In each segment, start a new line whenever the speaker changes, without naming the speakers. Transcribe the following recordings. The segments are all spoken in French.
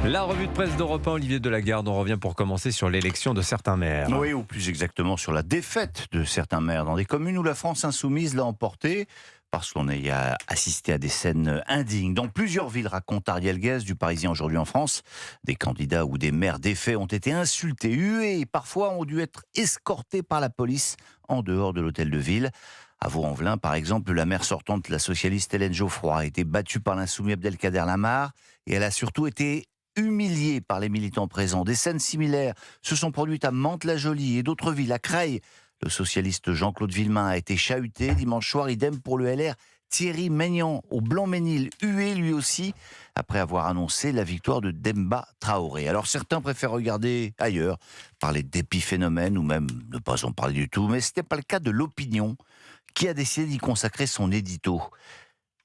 La revue de presse d'Europe 1, Olivier Delagarde, on revient pour commencer sur l'élection de certains maires.
Oui, ou plus exactement sur la défaite de certains maires dans des communes où la France insoumise l'a emporté, parce qu'on a assisté à des scènes indignes. Dans plusieurs villes, raconte Ariel Guez du Parisien aujourd'hui en France, des candidats ou des maires défaits ont été insultés, hués et parfois ont dû être escortés par la police en dehors de l'hôtel de ville. À Vaux-en-Velin, par exemple, la maire sortante, la socialiste Hélène Geoffroy, a été battue par l'insoumis Abdelkader Lamar et elle a surtout été humiliée par les militants présents. Des scènes similaires se sont produites à Mantes-la-Jolie et d'autres villes. À Creil, le socialiste Jean-Claude Villemain a été chahuté. Dimanche soir, idem pour le LR. Thierry Maignan, au Blanc-Ménil, hué lui aussi, après avoir annoncé la victoire de Demba Traoré. Alors certains préfèrent regarder ailleurs, parler d'épiphénomènes ou même ne pas en parler du tout, mais ce n'était pas le cas de l'Opinion, qui a décidé d'y consacrer son édito.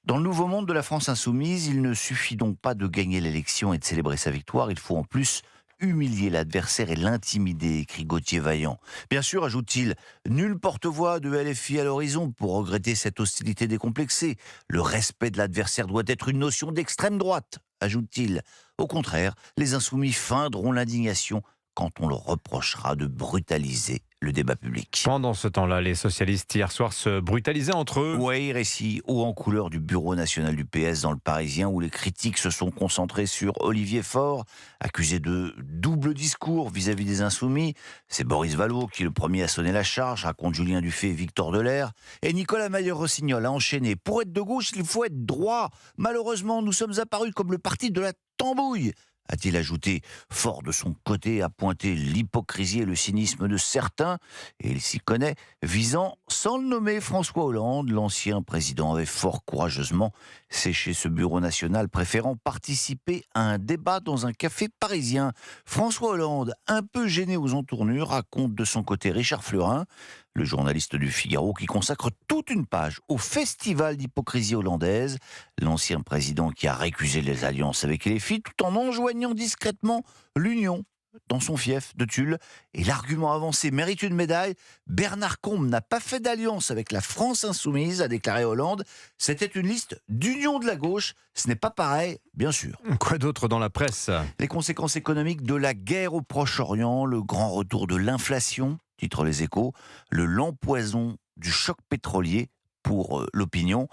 Dans le nouveau monde de la France insoumise, il ne suffit donc pas de gagner l'élection et de célébrer sa victoire, il faut en plus humilier l'adversaire et l'intimider, écrit Gauthier Vaillant. Bien sûr, ajoute-t-il, nul porte-voix de LFI à l'horizon pour regretter cette hostilité décomplexée. Le respect de l'adversaire doit être une notion d'extrême droite, ajoute-t-il. Au contraire, les insoumis feindront l'indignation quand on leur reprochera de brutaliser le débat public.
Pendant ce temps-là, les socialistes hier soir se brutalisaient entre eux.
Oui, récit haut en couleur du bureau national du PS dans le Parisien, où les critiques se sont concentrées sur Olivier Faure, accusé de double discours vis-à-vis des Insoumis. C'est Boris Vallaud qui est le premier à sonner la charge, raconte Julien Dufay et Victor Delair. Et Nicolas Mayer-Rossignol a enchaîné. Pour être de gauche, il faut être droit. Malheureusement, nous sommes apparus comme le parti de la tambouille, a-t-il ajouté. Fort de son côté a pointé l'hypocrisie et le cynisme de certains, et il s'y connaît, visant, sans le nommer, François Hollande. L'ancien président avait fort courageusement séché ce bureau national, préférant participer à un débat dans un café parisien. François Hollande, un peu gêné aux entournures, raconte de son côté Richard Fleurin, le journaliste du Figaro, qui consacre toute une page au festival d'hypocrisie hollandaise. L'ancien président qui a récusé les alliances avec les filles tout en enjoignant discrètement l'union dans son fief de Tulle. Et l'argument avancé mérite une médaille. Bernard Combe n'a pas fait d'alliance avec la France insoumise, a déclaré Hollande. C'était une liste d'union de la gauche. Ce n'est pas pareil, bien sûr.
Quoi d'autre dans la presse ?
Les conséquences économiques de la guerre au Proche-Orient, le grand retour de l'inflation, titre Les Échos, le lent poison du choc pétrolier pour l'Opinion.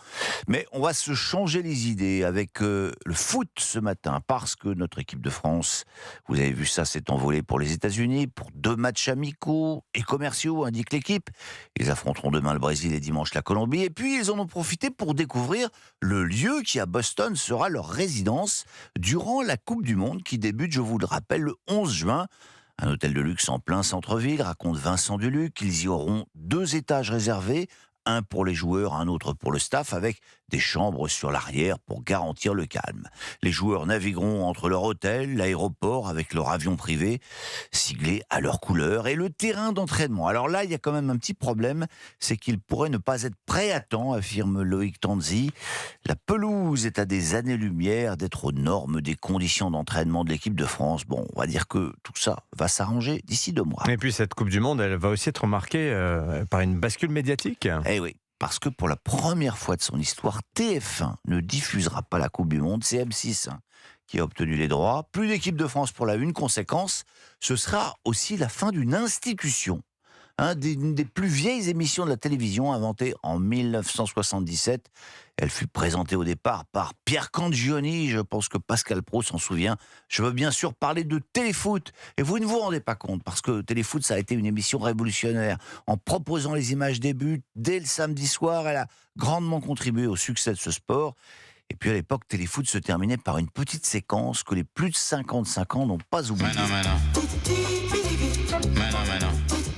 Mais on va se changer les idées avec le foot ce matin, parce que notre équipe de France, vous avez vu ça, s'est envolée pour les États-Unis, pour 2 matchs amicaux et commerciaux, indique l'équipe. Ils affronteront demain le Brésil et dimanche la Colombie. Et puis, ils en ont profité pour découvrir le lieu qui, à Boston, sera leur résidence durant la Coupe du Monde, qui débute, je vous le rappelle, le 11 juin. Un hôtel de luxe en plein centre-ville, raconte Vincent Duluc. Ils y auront 2 étages réservés, un pour les joueurs, un autre pour le staff, avec des chambres sur l'arrière pour garantir le calme. Les joueurs navigueront entre leur hôtel, l'aéroport avec leur avion privé, siglé à leur couleur, et le terrain d'entraînement. Alors là, il y a quand même un petit problème, c'est qu'il pourrait ne pas être prêt à temps, affirme Loïc Tanzi. La pelouse est à des années-lumière d'être aux normes des conditions d'entraînement de l'équipe de France. Bon, on va dire que tout ça va s'arranger d'ici 2 mois.
Et puis cette Coupe du Monde, elle va aussi être marquée par une bascule médiatique.
Eh oui. Parce que pour la première fois de son histoire, TF1 ne diffusera pas la Coupe du Monde, c'est M6 qui a obtenu les droits. Plus d'équipe de France pour la une, conséquence, ce sera aussi la fin d'une institution. Une des plus vieilles émissions de la télévision, inventée en 1977. Elle fut présentée au départ par Pierre Cangioni, je pense que Pascal Praud s'en souvient. Je veux bien sûr parler de Téléfoot, et vous ne vous rendez pas compte, parce que Téléfoot, ça a été une émission révolutionnaire. En proposant les images des buts dès le samedi soir, elle a grandement contribué au succès de ce sport. Et puis à l'époque, Téléfoot se terminait par une petite séquence que les plus de 55 ans n'ont pas oubliée.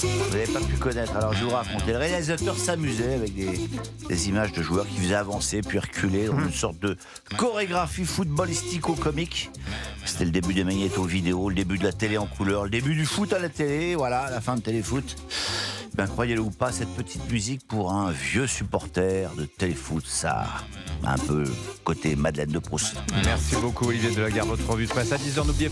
Vous n'avez pas pu connaître, alors je vous raconte. Le réalisateur s'amusait avec des images de joueurs qui faisaient avancer puis reculer dans une sorte de chorégraphie footballistico-comique. C'était le début des magnétos vidéo, le début de la télé en couleur, le début du foot à la télé, voilà, la fin de Téléfoot. Ben, croyez-le ou pas, cette petite musique pour un vieux supporter de Téléfoot, ça a un peu côté Madeleine de Proust.
Merci beaucoup Olivier Delagarde, votre revue de presse à 10h. N'oubliez pas